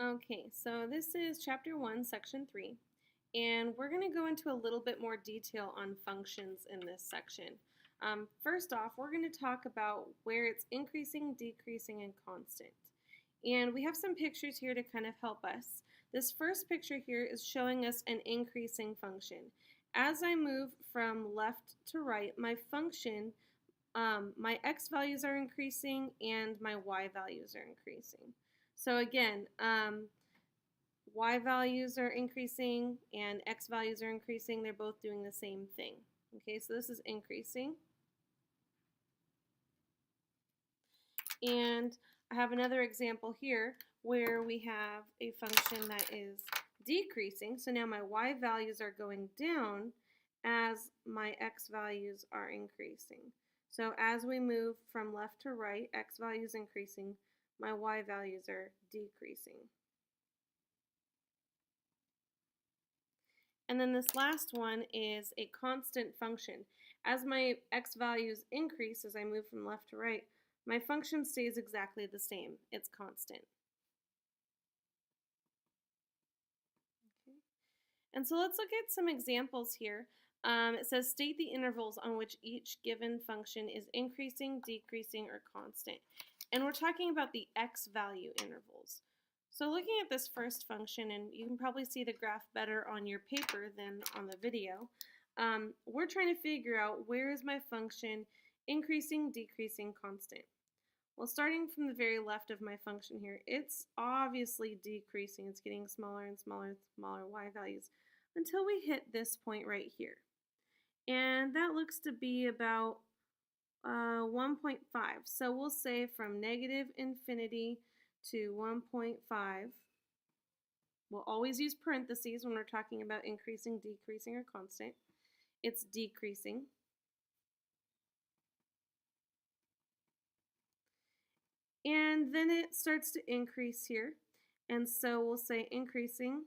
Okay, so this is chapter 1, section 3, and we're going to go into a little bit more detail on functions in this section. First off, we're going to talk about where it's increasing, decreasing, and constant. And we have some pictures here to kind of help us. This first picture here is showing us an increasing function. As I move from left to right, my function, my x values are increasing and my y values are increasing. So again, y values are increasing and x values are increasing. They're both doing the same thing. Okay, so this is increasing. And I have another example here where we have a function that is decreasing. So now my y values are going down as my x values are increasing. So as we move from left to right, x values increasing, my y values are decreasing. And then this last one is a constant function. As my x values increase as I move from left to right, my function stays exactly the same. It's constant. Okay. And so let's look at some examples here. It says state the intervals on which each given function is increasing, decreasing, or constant. And we're talking about the x value intervals. So looking at this first function, and you can probably see the graph better on your paper than on the video, we're trying to figure out where is my function increasing, decreasing, constant. Well, starting from the very left of my function here, it's obviously decreasing. It's getting smaller and smaller and smaller y values until we hit this point right here. And that looks to be about 1.5. So we'll say from negative infinity to 1.5. We'll always use parentheses when we're talking about increasing, decreasing, or constant. It's decreasing. And then it starts to increase here. And so we'll say increasing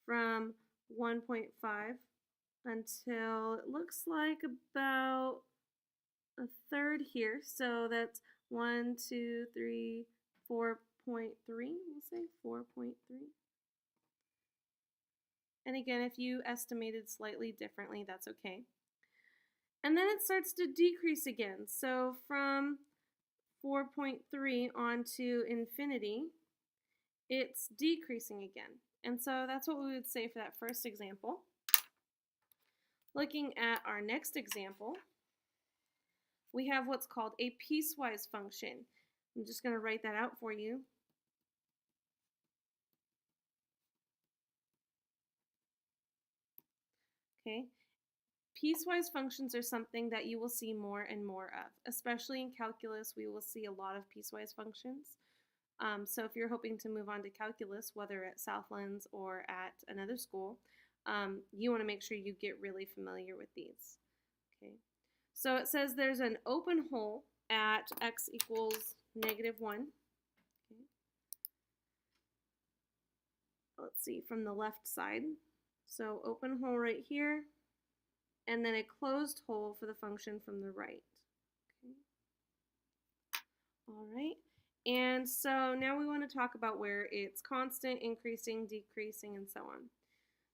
from 1.5 until it looks like about a third here. So that's 1, 2, 3, 4.3. We'll say 4.3. And again, if you estimated slightly differently, that's okay. And then it starts to decrease again. So from 4.3 on to infinity, it's decreasing again. And so that's what we would say for that first example. Looking at our next example, we have what's called a piecewise function. I'm just going to write that out for you. Okay. Piecewise functions are something that you will see more and more of. Especially in calculus, we will see a lot of piecewise functions. So if you're hoping to move on to calculus, whether at Southlands or at another school, you want to make sure you get really familiar with these. Okay. So it says there's an open hole at x equals negative 1. Okay. Let's see, from the left side. So open hole right here, and then a closed hole for the function from the right. Okay. All right. And so now we want to talk about where it's constant, increasing, decreasing, and so on.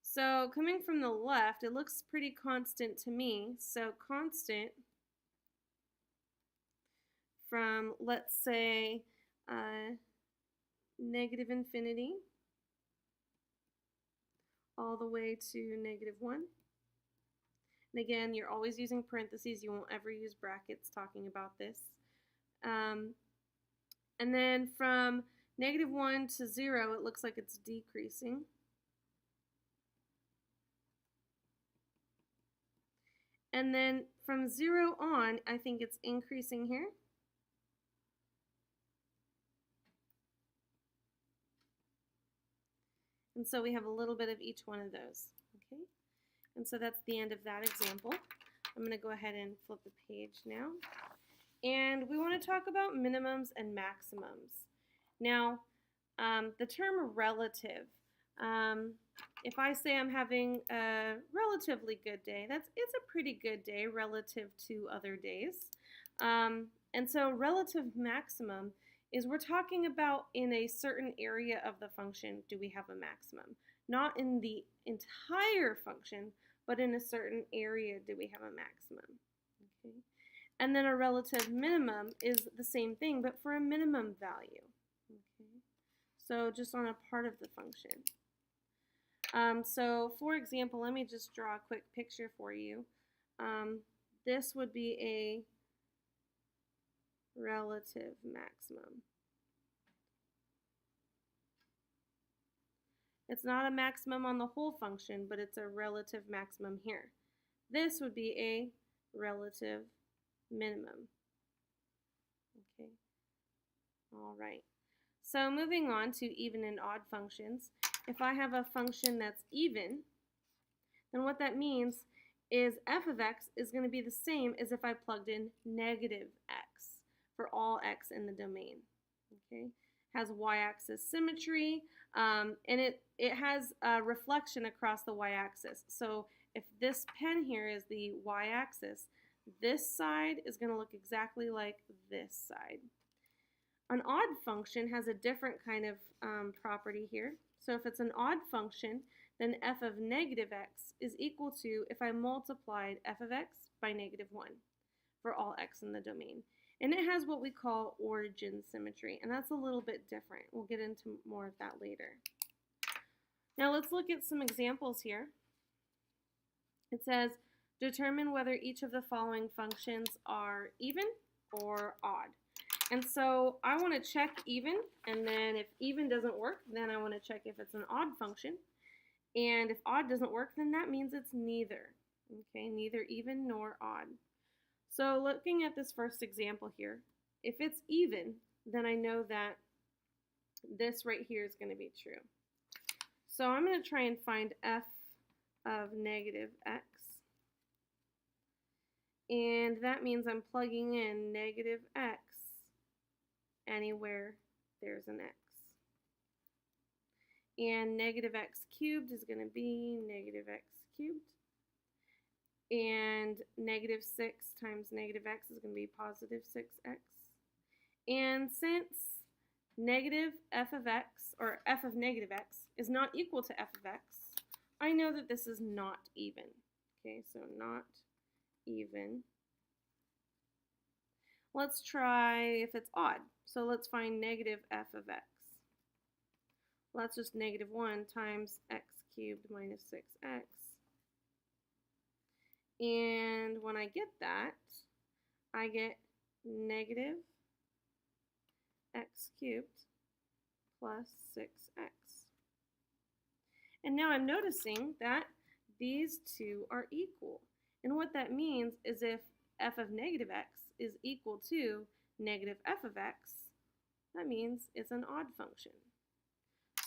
So coming from the left, it looks pretty constant to me. So constant from, let's say, negative infinity all the way to negative 1. And again, you're always using parentheses. You won't ever use brackets talking about this. And then from negative 1 to 0, it looks like it's decreasing. And then from 0 on, I think it's increasing here. And so we have a little bit of each one of those. Okay? And so that's the end of that example. I'm going to go ahead and flip the page now. And we want to talk about minimums and maximums. Now, the term relative, if I say I'm having a relatively good day, it's a pretty good day relative to other days. And so relative maximum is we're talking about in a certain area of the function do we have a maximum. Not in the entire function, but in a certain area do we have a maximum. Okay. And then a relative minimum is the same thing, but for a minimum value. Okay. So just on a part of the function. So for example, let me just draw a quick picture for you. This would be a relative maximum. It's not a maximum on the whole function, but it's a relative maximum here. This would be a relative minimum. Okay. All right. So moving on to even and odd functions. If I have a function that's even, then what that means is f of x is going to be the same as if I plugged in negative x for all x in the domain. Okay. Has y-axis symmetry, and it has a reflection across the y-axis. So if this pen here is the y-axis, this side is going to look exactly like this side. An odd function has a different kind of property here. So if it's an odd function, then f of negative x is equal to if I multiplied f of x by negative 1 for all x in the domain. And it has what we call origin symmetry, and that's a little bit different. We'll get into more of that later. Now let's look at some examples here. It says, determine whether each of the following functions are even or odd. And so I want to check even, and then if even doesn't work, then I want to check if it's an odd function. And if odd doesn't work, then that means it's neither. Okay, neither even nor odd. So looking at this first example here, if it's even, then I know that this right here is going to be true. So I'm going to try and find f of negative x. And that means I'm plugging in negative x anywhere there's an x. And negative x cubed is going to be negative x cubed. And negative 6 times negative x is going to be positive 6x. And since negative f of x, or f of negative x, is not equal to f of x, I know that this is not even. Okay, so not even. Let's try if it's odd. So let's find negative f of x. Well, that's just negative 1 times x cubed minus 6x. And when I get that, I get negative x cubed plus 6x. And now I'm noticing that these two are equal. And what that means is if f of negative x is equal to negative f of x, that means it's an odd function.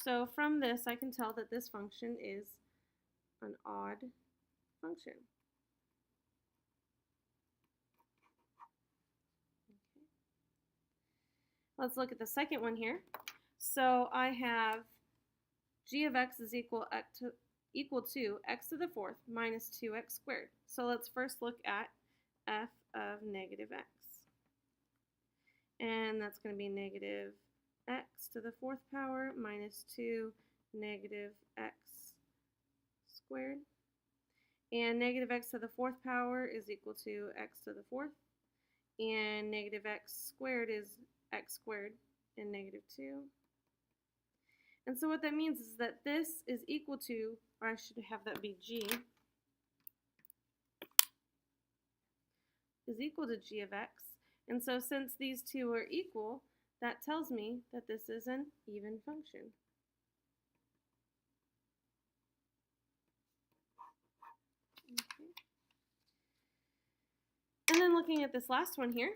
So from this, I can tell that this function is an odd function. Okay. Let's look at the second one here. So I have g of x is equal to x to the fourth minus 2x squared. So let's first look at f of negative x. And that's going to be negative x to the fourth power minus 2 negative x squared. And negative x to the fourth power is equal to x to the fourth. And negative x squared is x squared and negative 2. And so what that means is that this is equal to, or I should have that be g, is equal to g of x. And so since these two are equal, that tells me that this is an even function. Okay. And then looking at this last one here,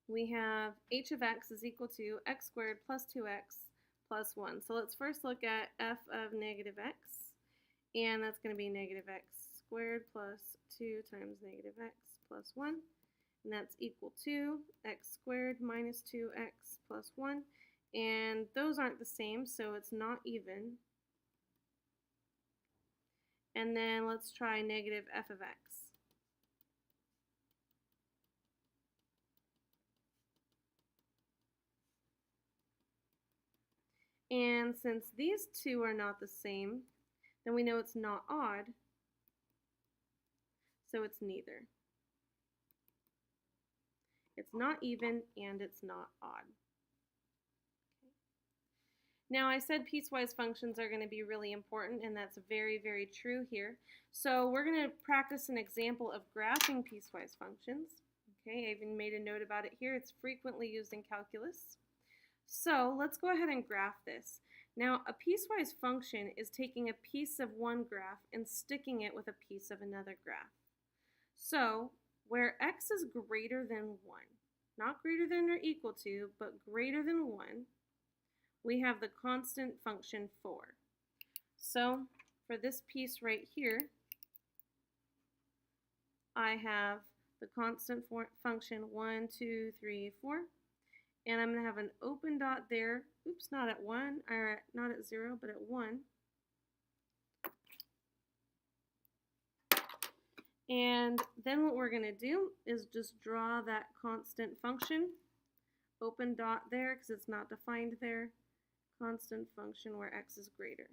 we have h of x is equal to x squared plus 2x plus 1. So let's first look at f of negative x, and that's going to be negative x squared plus 2 times negative x plus 1, and that's equal to x squared minus 2x plus 1, and those aren't the same, so it's not even. And then let's try negative f of x. And since these two are not the same, then we know it's not odd, so it's neither. It's not even and it's not odd. Okay. Now I said piecewise functions are going to be really important, and that's very, very true here. So we're going to practice an example of graphing piecewise functions. Okay, I even made a note about it here. It's frequently used in calculus. So let's go ahead and graph this. Now a piecewise function is taking a piece of one graph and sticking it with a piece of another graph. So where x is greater than 1, not greater than or equal to, but greater than 1, we have the constant function 4. So for this piece right here, I have the constant function 1, 2, 3, 4. And I'm going to have an open dot there. Oops, not at 1, or not at 0, but at 1. And then what we're going to do is just draw that constant function. Open dot there because it's not defined there. Constant function where x is greater.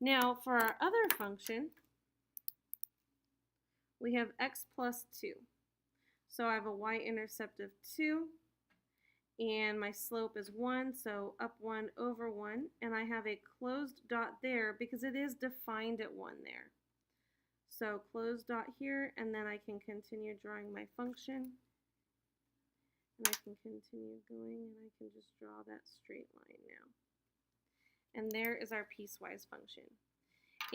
Now for our other function, we have x plus 2. So I have a y-intercept of 2. And my slope is 1, so up 1 over 1, and I have a closed dot there because it is defined at 1 there. So closed dot here, and then I can continue drawing my function, and I can continue going, and I can just draw that straight line now. And there is our piecewise function.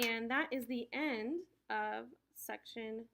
And that is the end of section